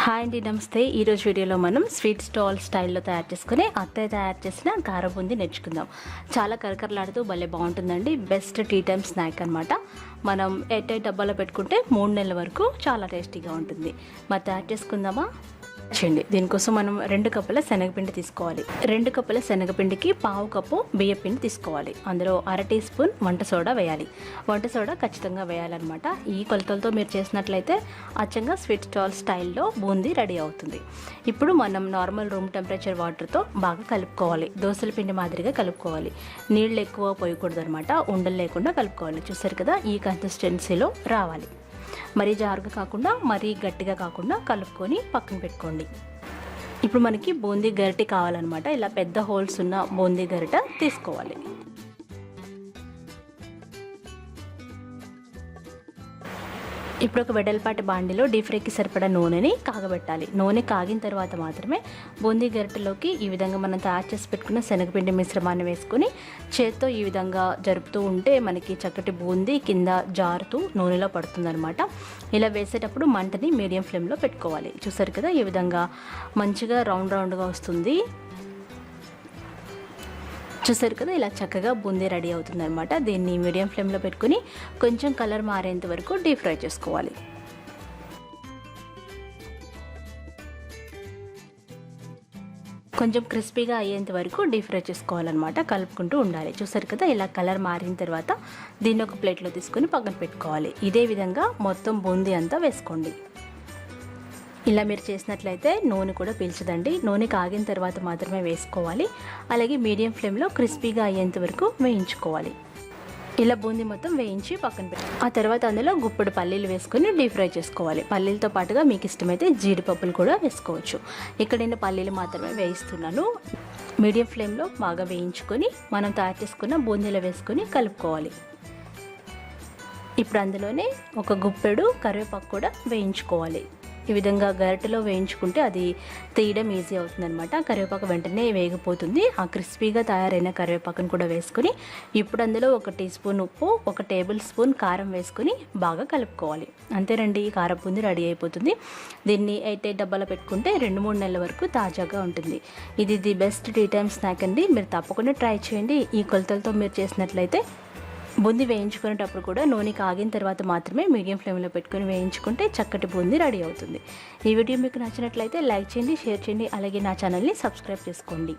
Hi అండి, నమస్తే. ఈరోజు వీడియోలో మనం స్వీట్ స్టాల్ స్టైల్లో తయారు చేసుకుని అత్తయ్య తయారు చేసిన కారం బూందీ నేర్చుకుందాం. చాలా కరకరలాడుతూ భలే బాగుంటుందండి. బెస్ట్ టీ టైమ్ స్నాక్ అనమాట. మనం ఎయిట్ డబ్బాలో పెట్టుకుంటే 3 నెలల వరకు చాలా టేస్టీగా ఉంటుంది. మరి తయారు చేసుకుందామా? చేయండి. దీనికోసం మనం 2 కప్పుల శనగపిండి తీసుకోవాలి. 2 కప్పుల శనగపిండికి 1/2 కప్పు బియ్యపిండి తీసుకోవాలి. అందులో 1/2 టీ స్పూన్ వంట సోడా వేయాలి. వంట సోడా ఖచ్చితంగా వేయాలన్నమాట. ఈ కొలతలతో మీరు చేసినట్లయితే అచ్చంగా స్వీట్ స్టాల్ స్టైల్లో బూందీ రెడీ అవుతుంది. ఇప్పుడు మనం నార్మల్ రూమ్ టెంపరేచర్ వాటర్తో బాగా కలుపుకోవాలి. దోసల పిండి మాదిరిగా కలుపుకోవాలి. నీళ్ళు ఎక్కువ పోయకూడదు అనమాట. ఉండలు లేకుండా కలుపుకోవాలి. చూసారు కదా, ఈ కన్సిస్టెన్సీలో రావాలి. మరీ జారుగా కాకుండా మరీ గట్టిగా కాకుండా కలుపుకొని పక్కన పెట్టుకోండి. ఇప్పుడు మనకి బూందీ గరిటె కావాలన్నమాట. ఇలా పెద్ద హోల్స్ ఉన్న బూందీ గరిటె తీసుకోవాలి. ఇప్పుడు ఒక వెడల్పాటి బాండిలో డీప్ ఫ్రైకి సరిపడా నూనెని కాగబెట్టాలి. నూనె కాగిన తర్వాత మాత్రమే బూందీ గరిటెలోకి ఈ విధంగా మనం తయారు చేసి పెట్టుకున్న శనగపిండి మిశ్రమాన్ని వేసుకొని చేత్తో ఈ విధంగా జరుపుతూ ఉంటే మనకి చక్కటి బూందీ కింద జారుతూ నూనెలో పడుతుందన్నమాట. ఇలా వేసేటప్పుడు మంటని మీడియం ఫ్లేమ్లో పెట్టుకోవాలి. చూసారు కదా, ఈ విధంగా మంచిగా రౌండ్గా వస్తుంది. చూసారు కదా, ఇలా చక్కగా బూందీ రెడీ అవుతుందన్నమాట. దీన్ని మీడియం ఫ్లేమ్లో పెట్టుకుని కొంచెం కలర్ మారేంత వరకు డీప్ ఫ్రై చేసుకోవాలి. కొంచెం క్రిస్పీగా అయ్యేంత వరకు డీప్ ఫ్రై చేసుకోవాలన్నమాట. కలుపుకుంటూ ఉండాలి. చూసారు కదా, ఇలా కలర్ మారిన తర్వాత దీన్ని ఒక ప్లేట్లో తీసుకొని పక్కన పెట్టుకోవాలి. ఇదే విధంగా మొత్తం బూందీ అంతా వేసుకోండి. ఇలా మీరు చేసినట్లయితే నూనె కూడా పీల్చదండి. నూనె కాగిన తర్వాత మాత్రమే వేసుకోవాలి. అలాగే మీడియం ఫ్లేమ్లో క్రిస్పీగా అయ్యేంత వరకు వేయించుకోవాలి. ఇలా బూందీ మొత్తం వేయించి పక్కన పెట్టి ఆ తర్వాత అందులో గుప్పెడు పల్లీలు వేసుకొని డీప్ ఫ్రై చేసుకోవాలి. పల్లీలతో పాటుగా మీకు ఇష్టమైతే జీడిపప్పులు కూడా వేసుకోవచ్చు. ఇక్కడ నేను పల్లీలు మాత్రమే వేయిస్తున్నాను. మీడియం ఫ్లేమ్లో బాగా వేయించుకొని మనం తయారు చేసుకున్న బూందీలో వేసుకొని కలుపుకోవాలి. ఇప్పుడు అందులోనే ఒక గుప్పెడు కరివేపాకు కూడా వేయించుకోవాలి. ఈ విధంగా గరిటెలో వేయించుకుంటే అది తీయడం ఈజీ అవుతుందన్నమాట. కరివేపాకు వెంటనే వేగిపోతుంది. ఆ క్రిస్పీగా తయారైన కరివేపాకును కూడా వేసుకొని ఇప్పుడు అందులో 1 టీ స్పూన్ ఉప్పు, 1 టేబుల్ స్పూన్ కారం వేసుకొని బాగా కలుపుకోవాలి. అంతేనండి, ఈ కారం బూందీ రెడీ అయిపోతుంది. దీన్ని 8 డబ్బాలో పెట్టుకుంటే 2-3 నెలల వరకు తాజాగా ఉంటుంది. ఇది the best tea time snack అండి. మీరు తప్పకుండా ట్రై చేయండి. ఈ కొలతలతో మీరు చేసినట్లయితే బూందీ వేయించుకునేటప్పుడు కూడా నూనె కాగిన తర్వాత మాత్రమే మీడియం ఫ్లేమ్లో పెట్టుకొని వేయించుకుంటే చక్కటి బూందీ రెడీ అవుతుంది. ఈ వీడియో మీకు నచ్చినట్లయితే లైక్ చేయండి, షేర్ చేయండి. అలాగే నా ఛానల్ని సబ్స్క్రైబ్ చేసుకోండి.